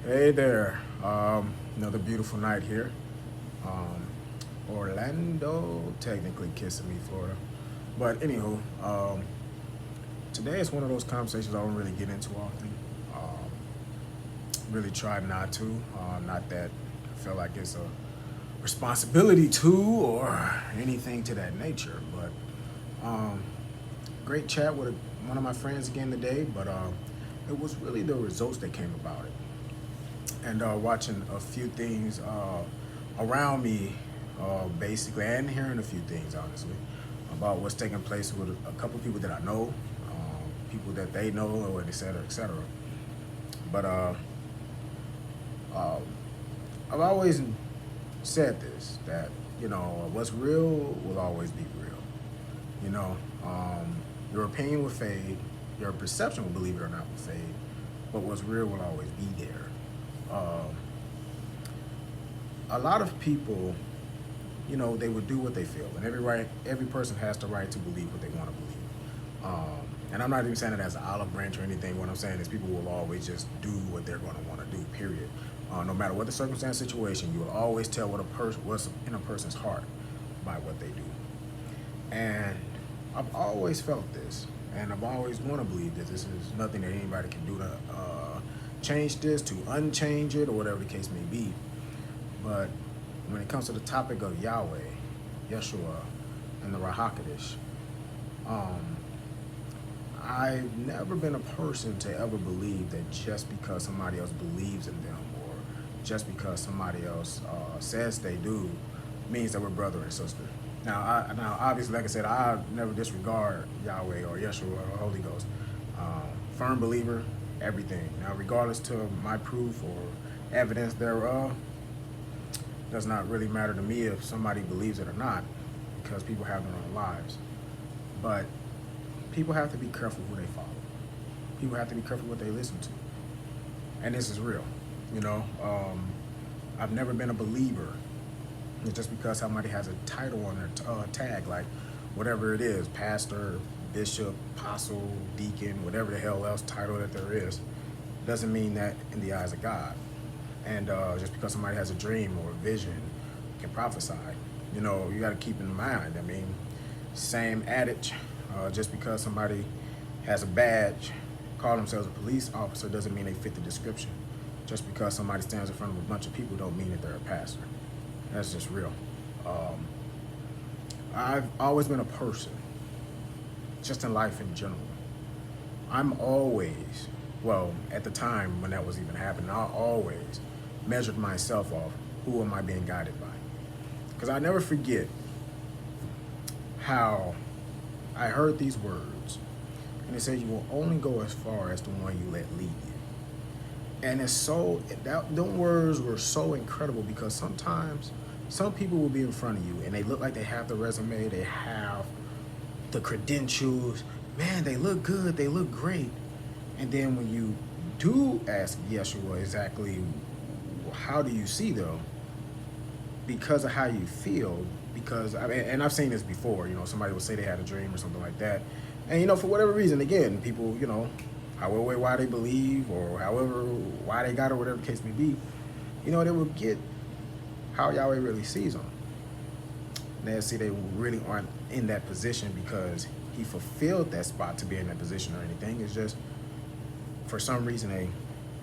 Hey there. Another beautiful night here. Um, Orlando, technically kissing me, Florida. But anywho, today is one of those conversations I don't really get into often. Really try not to. Not that I feel like it's a responsibility to or anything to that nature. But great chat with one of my friends again today. But it was really the results that came about it. And watching a few things around me, basically, and hearing a few things, honestly, about what's taking place with a couple people that I know, people that they know, or et cetera, et cetera. But uh, I've always said this, that, what's real will always be real. You know, your opinion will fade, your perception, will believe it or not, will fade, but what's real will always be there. Um, a lot of people, they would do what they feel, and every person has the right to believe what they want to believe. And I'm not even saying it as an olive branch or anything. What I'm saying is people will always just do what they're going to want to do. Period. No matter what the circumstance, situation, you will always tell what's in a person's heart by what they do. And I've always felt this, and I've always want to believe that this is nothing that anybody can do to change this, to unchange it, or whatever the case may be. But when it comes to the topic of Yahweh, Yeshua, and the Rahakadish, I've never been a person to ever believe that just because somebody else believes in them, or just because somebody else says they do, means that we're brother and sister. Now, obviously, like I said, I never disregard Yahweh or Yeshua or Holy Ghost. Firm believer, everything. Now, regardless to my proof or evidence thereof, does not really matter to me if somebody believes it or not, because people have their own lives. But people have to be careful who they follow. People have to be careful what they listen to. And this is real. I've never been a believer just because somebody has a title on their tag, like whatever it is, pastor, bishop, apostle, deacon, whatever the hell else title that there is, doesn't mean that in the eyes of God. And just because somebody has a dream or a vision, can prophesy, you got to keep in mind. I mean, same adage, just because somebody has a badge, call themselves a police officer, doesn't mean they fit the description. Just because somebody stands in front of a bunch of people don't mean that they're a pastor. That's just real. I've always been a person, just in life in general. I'm always, well, at the time when that was even happening, I always measured myself off, who am I being guided by? Because I never forget how I heard these words, and it said you will only go as far as the one you let lead you. And it's those words were so incredible, because sometimes some people will be in front of you and they look like they have the resume, they have the credentials, man, they look good, they look great. And then when you do ask Yeshua exactly how do you see them, because of how you feel, because and I've seen this before, somebody will say they had a dream or something like that, and for whatever reason, again, people, however way why they believe, or however why they got it, or whatever the case may be, they will get how Yahweh really sees them. They'll see they really aren't in that position because he fulfilled that spot to be in that position or anything. It's just for some reason they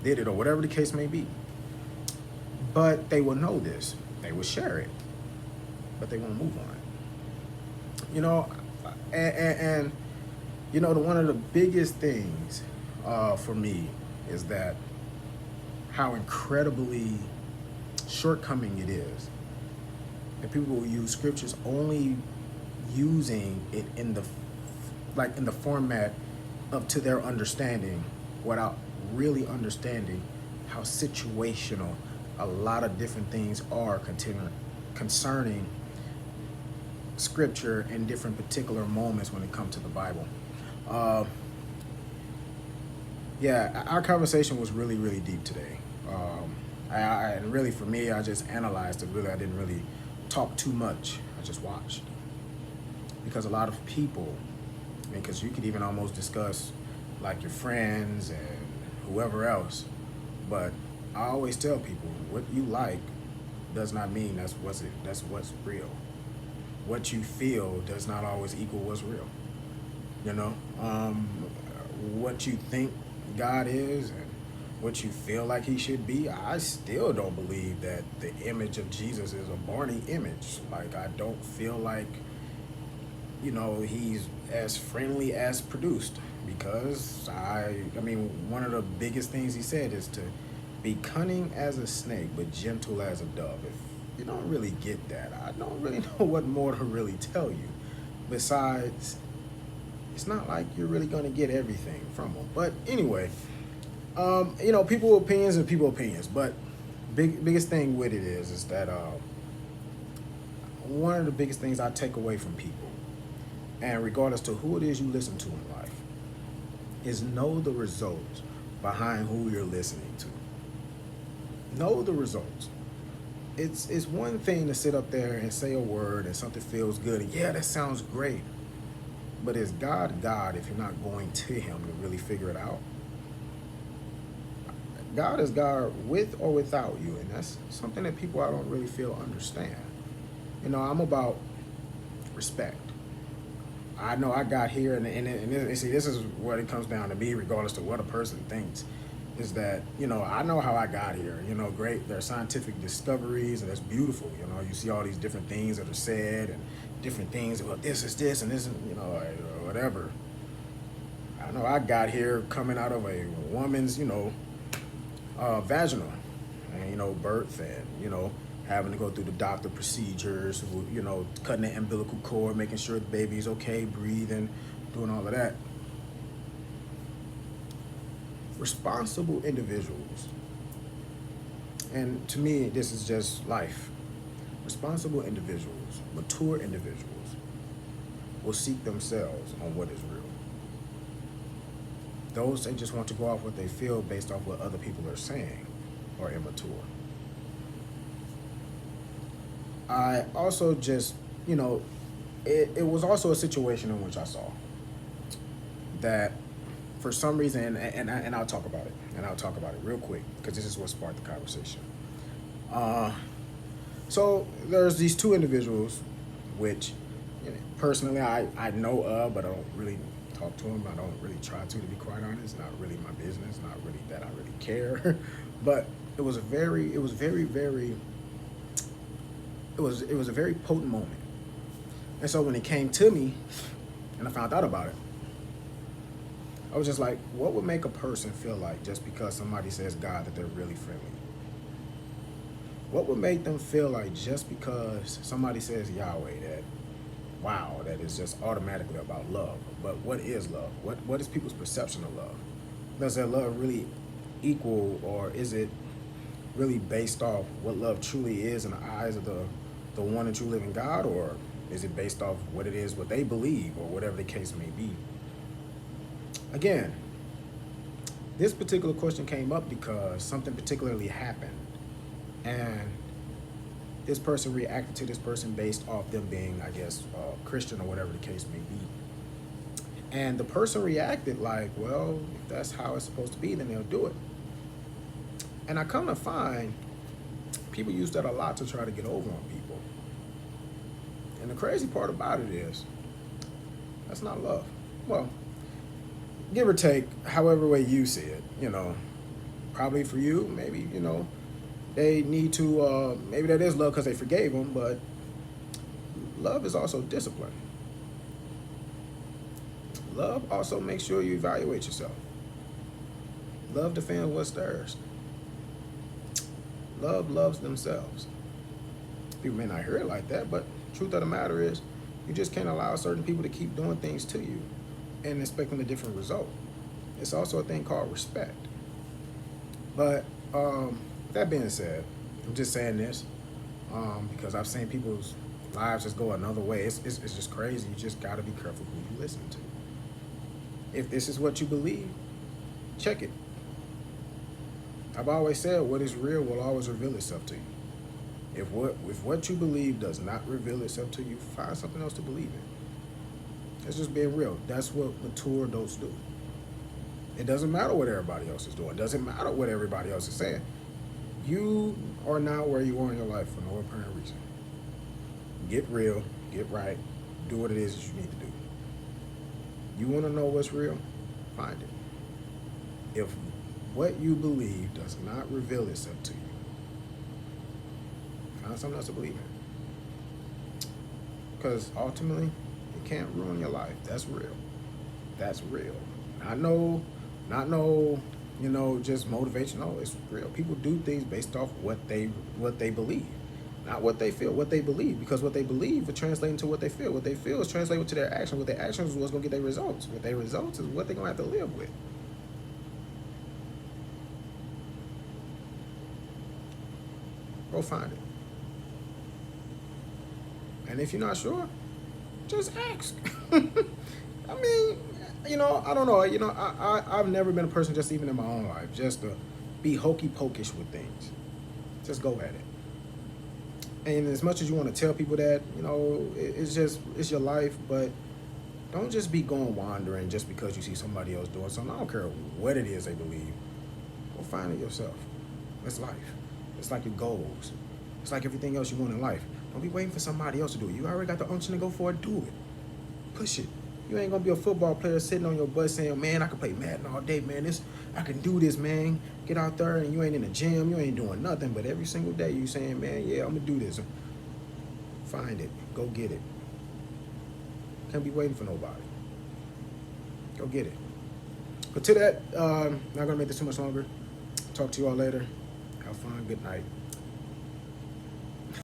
did it, or whatever the case may be. But they will know this. They will share it, but they won't move on it. And one of the biggest things for me is that how incredibly shortcoming it is that people will use scriptures only using it in the format of to their understanding, without really understanding how situational a lot of different things are concerning scripture in different particular moments when it comes to the Bible. Our conversation was really, really deep today. And really, for me, I just analyzed it. Really, I didn't really talk too much. I just watched. Because a lot of people, because you could even almost discuss like your friends and whoever else, but I always tell people what you like does not mean that's what's real. What you feel does not always equal what's real. You know, what you think God is and what you feel like He should be. I still don't believe that the image of Jesus is a Barney image. Like, I don't feel like, He's as friendly as produced, because I mean, one of the biggest things He said is to be cunning as a snake but gentle as a dove. If you don't really get that, I don't really know what more to really tell you. Besides, it's not like you're really going to get everything from them. But anyway, people opinions and people opinions. But biggest thing with it is that one of the biggest things I take away from people, and regardless to who it is you listen to in life, is know the results behind who you're listening to. Know the results. It's one thing to sit up there and say a word and something feels good and yeah, that sounds great. But is God God if you're not going to Him to really figure it out? God is God with or without you, and that's something that people I don't really feel understand. I'm about respect. I know I got here, and see, this is what it comes down to me, regardless of what a person thinks, is that, I know how I got here. Great, there are scientific discoveries, and that's beautiful. You see all these different things that are said, and different things, well, this is this, and this is, whatever. I know I got here coming out of a woman's, vaginal, and, birth, and, having to go through the doctor procedures, cutting the umbilical cord, making sure the baby's okay, breathing, doing all of that. Responsible individuals, and to me, this is just life. Responsible individuals, mature individuals, will seek themselves on what is real. Those that just want to go off what they feel based off what other people are saying are immature. I also just, it was also a situation in which I saw that for some reason, and I'll talk about it, real quick, because this is what sparked the conversation. So there's these two individuals, which personally I know of, but I don't really talk to them. I don't really try to be quite honest. Not really my business. Not really that I really care. But it was a very potent moment. And so when it came to me, and I found out about it, I was just like, what would make a person feel like just because somebody says God that they're really friendly? What would make them feel like just because somebody says Yahweh that is just automatically about love? But what is love? What is people's perception of love? Does that love really equal, or is it really based off what love truly is in the eyes of the one and true living God, or is it based off what it is, what they believe, or whatever the case may be? Again, this particular question came up because something particularly happened, and this person reacted to this person based off them being, I guess, Christian or whatever the case may be. And the person reacted like, well, if that's how it's supposed to be, then they'll do it. And I come to find people use that a lot to try to get over on people. And the crazy part about it is, that's not love. Well, give or take, however way you see it, probably for you, maybe, they need to, maybe that is love because they forgave them, but love is also discipline. Love also makes sure you evaluate yourself. Love defends what's theirs. Love loves themselves. People may not hear it like that, but truth of the matter is, you just can't allow certain people to keep doing things to you and expecting a different result. It's also a thing called respect. But that being said, I'm just saying this because I've seen people's lives just go another way. It's just crazy. You just got to be careful who you listen to. If this is what you believe, check it. I've always said what is real will always reveal itself to you. If what you believe does not reveal itself to you, find something else to believe in. It's just being real. That's what mature adults do. It doesn't matter what everybody else is doing. It doesn't matter what everybody else is saying. You are not where you are in your life for no apparent reason. Get real, get right, do what it is that you need to do. You want to know what's real? Find it. If what you believe does not reveal itself to you, find something else to believe in. Because ultimately, it can't ruin your life. That's real. That's real. Not no, just motivation. No, it's real. People do things based off what they believe. Not what they feel, what they believe. Because what they believe will translate into what they feel. What they feel is translated to their action. What their actions is what's gonna get their results. What their results is what they're gonna have to live with. Go find it. And if you're not sure, just ask. I mean, I don't know. I've never been a person, just even in my own life, just to be hokey pokish with things. Just go at it. And as much as you want to tell people that, it's your life, but don't just be going wandering just because you see somebody else doing something. I don't care what it is they believe. Go find it yourself. It's life. It's like your goals. It's like everything else you want in life. Don't be waiting for somebody else to do it. You already got the unction to go for it. Do it. Push it. You ain't gonna be a football player sitting on your butt saying, man, I can play Madden all day, man. I can do this, man. Get out there and you ain't in the gym, you ain't doing nothing, but every single day you saying, man, yeah, I'm gonna do this. Find it. Go get it. Can't be waiting for nobody. Go get it. But to that, not gonna make this too much longer. Talk to you all later. Have fun. Good night.